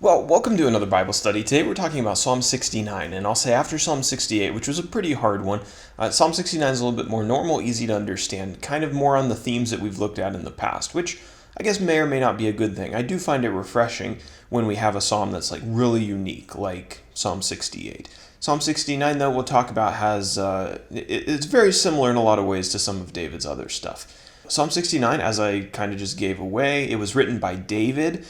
Well, welcome to another Bible study. Today we're talking about Psalm 69, and I'll say after Psalm 68, which was a pretty hard one, Psalm 69 is a little bit more normal, easy to understand, kind of more on the themes that we've looked at in the past, which I guess may or may not be a good thing. I do find it refreshing when we have a psalm that's like really unique, like Psalm 68. Psalm 69, though, we'll talk about it's very similar in a lot of ways to some of David's other stuff. Psalm 69, as I kind of just gave away, it was written by David.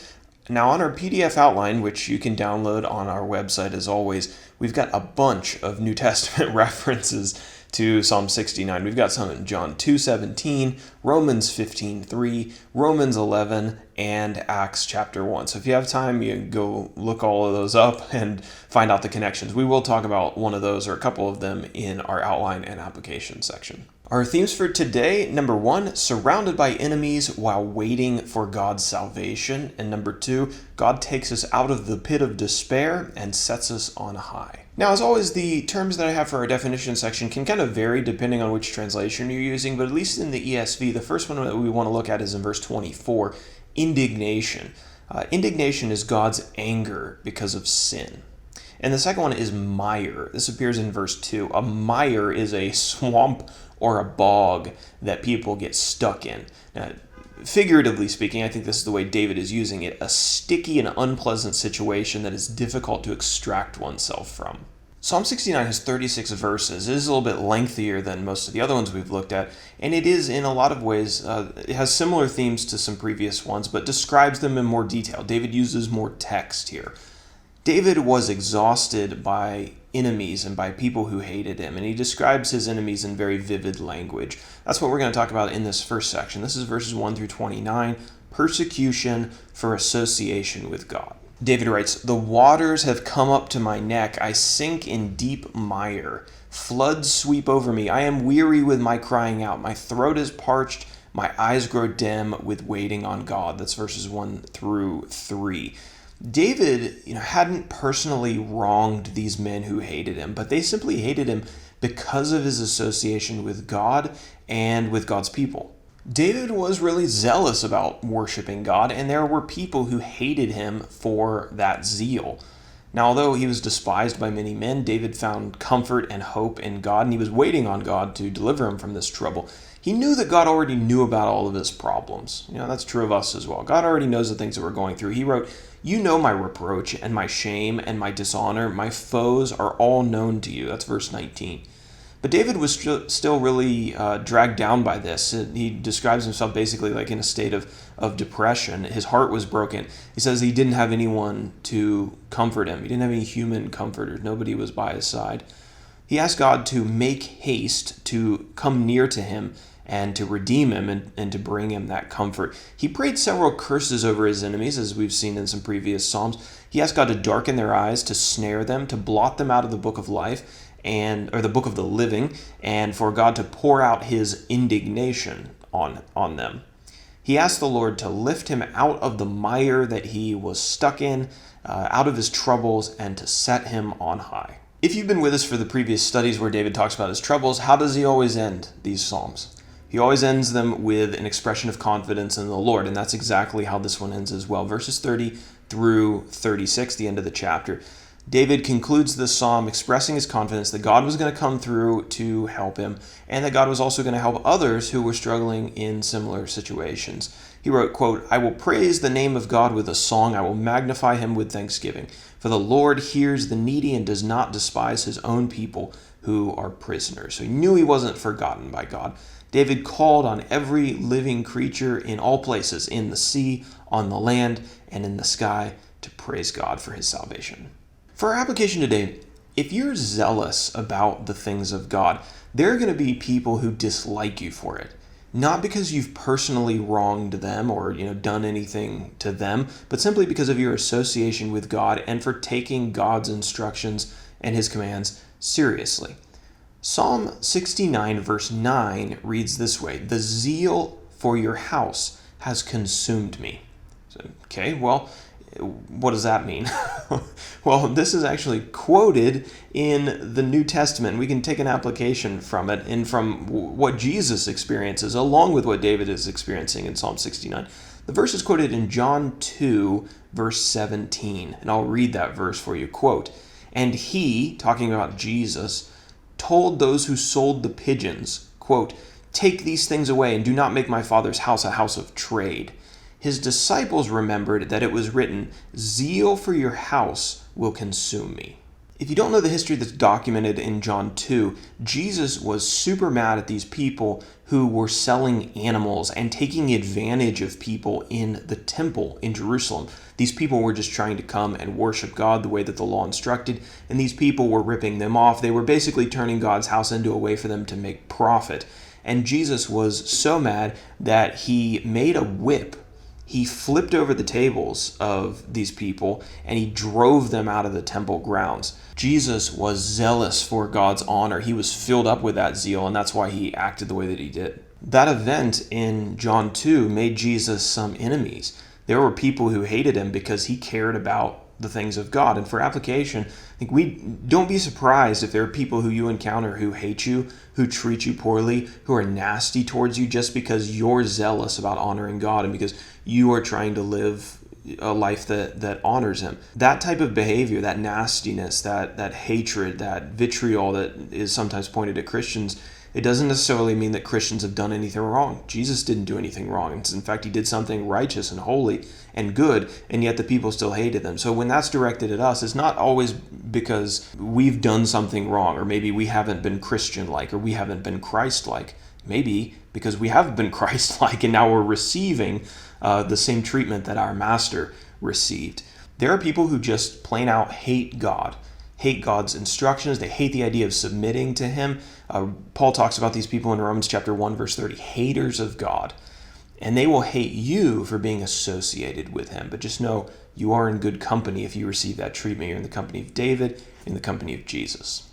Now on our PDF outline, which you can download on our website as always, we've got a bunch of New Testament references to Psalm 69. We've got some in John 2:17, Romans 15:3, Romans 11, and Acts chapter 1. So if you have time, you can go look all of those up and find out the connections. We will talk about one of those or a couple of them in our outline and application section. Our themes for today, number 1, surrounded by enemies while waiting for God's salvation. And number 2, God takes us out of the pit of despair and sets us on high. Now, as always, the terms that I have for our definition section can kind of vary depending on which translation you're using, but at least in the ESV, the first one that we want to look at is in verse 24, indignation. Indignation is God's anger because of sin. And the second one is mire. This appears in verse 2. A mire is a swamp or a bog that people get stuck in. Now, figuratively speaking, I think this is the way David is using it, a sticky and unpleasant situation that is difficult to extract oneself from. Psalm 69 has 36 verses. It is a little bit lengthier than most of the other ones we've looked at, and it is, in a lot of ways, it has similar themes to some previous ones, but describes them in more detail. David uses more text here. David was exhausted by enemies and by people who hated him, and he describes his enemies in very vivid language. That's what we're going to talk about in this first section. This is verses 1 through 29, persecution for association with God. David writes, "The waters have come up to my neck. I sink in deep mire. Floods sweep over me. I am weary with my crying out. My throat is parched. My eyes grow dim with waiting on God." That's verses 1 through 3. David, hadn't personally wronged these men who hated him, but they simply hated him because of his association with God and with God's people. David was really zealous about worshiping God, and there were people who hated him for that zeal. Now, although he was despised by many men, David found comfort and hope in God, and he was waiting on God to deliver him from this trouble. He knew that God already knew about all of his problems. That's true of us as well. God already knows the things that we're going through. He wrote, "You know my reproach and my shame and my dishonor. My foes are all known to you." That's verse 19. But David was still really dragged down by this. He describes himself basically like in a state of depression. His heart was broken. He says he didn't have anyone to comfort him. He didn't have any human comforters. Nobody was by his side. He asked God to make haste to come near to him and to redeem him and to bring him that comfort. He prayed several curses over his enemies, as we've seen in some previous Psalms. He asked God to darken their eyes, to snare them, to blot them out of the book of life, or the book of the living, and for God to pour out his indignation on them. He asked the Lord to lift him out of the mire that he was stuck in, out of his troubles, and to set him on high. If you've been with us for the previous studies where David talks about his troubles, how does he always end these Psalms? He always ends them with an expression of confidence in the Lord, and that's exactly how this one ends as well. Verses 30 through 36, the end of the chapter. David concludes this psalm expressing his confidence that God was going to come through to help him, and that God was also going to help others who were struggling in similar situations. He wrote, quote, "I will praise the name of God with a song. I will magnify him with thanksgiving. For the Lord hears the needy and does not despise his own people who are prisoners." So he knew he wasn't forgotten by God. David called on every living creature in all places, in the sea, on the land, and in the sky, to praise God for his salvation. For our application today, if you're zealous about the things of God, there are going to be people who dislike you for it. Not because you've personally wronged them or done anything to them, but simply because of your association with God and for taking God's instructions and his commands seriously. Psalm 69 verse 9 reads this way, "The zeal for your house has consumed me." Okay, well, what does that mean? Well, this is actually quoted in the New Testament. We can take an application from it and from what Jesus experiences along with what David is experiencing in Psalm 69. The verse is quoted in John 2, verse 17, and I'll read that verse for you. Quote, "And he," talking about Jesus, "told those who sold the pigeons, quote, 'Take these things away and do not make my Father's house a house of trade.' His disciples remembered that it was written, 'Zeal for your house will consume me.'" If you don't know the history that's documented in John 2, Jesus was super mad at these people who were selling animals and taking advantage of people in the temple in Jerusalem. These people were just trying to come and worship God the way that the law instructed, and these people were ripping them off. They were basically turning God's house into a way for them to make profit. And Jesus was so mad that he made a whip. He flipped over the tables of these people and he drove them out of the temple grounds. Jesus was zealous for God's honor. He was filled up with that zeal, and that's why he acted the way that he did. That event in John 2 made Jesus some enemies. There were people who hated him because he cared about the things of God. And for application, I think we don't be surprised if there are people who you encounter who hate you, who treat you poorly, who are nasty towards you just because you're zealous about honoring God and because you are trying to live a life that honors him. That type of behavior, that nastiness, that hatred, that vitriol that is sometimes pointed at Christians, it doesn't necessarily mean that Christians have done anything wrong. Jesus didn't do anything wrong. In fact, he did something righteous and holy and good, and yet the people still hated them. So when that's directed at us, it's not always because we've done something wrong, or maybe we haven't been Christian-like, or we haven't been Christ-like. Maybe because we have been Christ-like, and now we're receiving the same treatment that our Master received. There are people who just plain out hate God, hate God's instructions. They hate the idea of submitting to him. Paul talks about these people in Romans chapter 1, verse 30, haters of God. And they will hate you for being associated with him. But just know you are in good company if you receive that treatment. You're in the company of David, in the company of Jesus.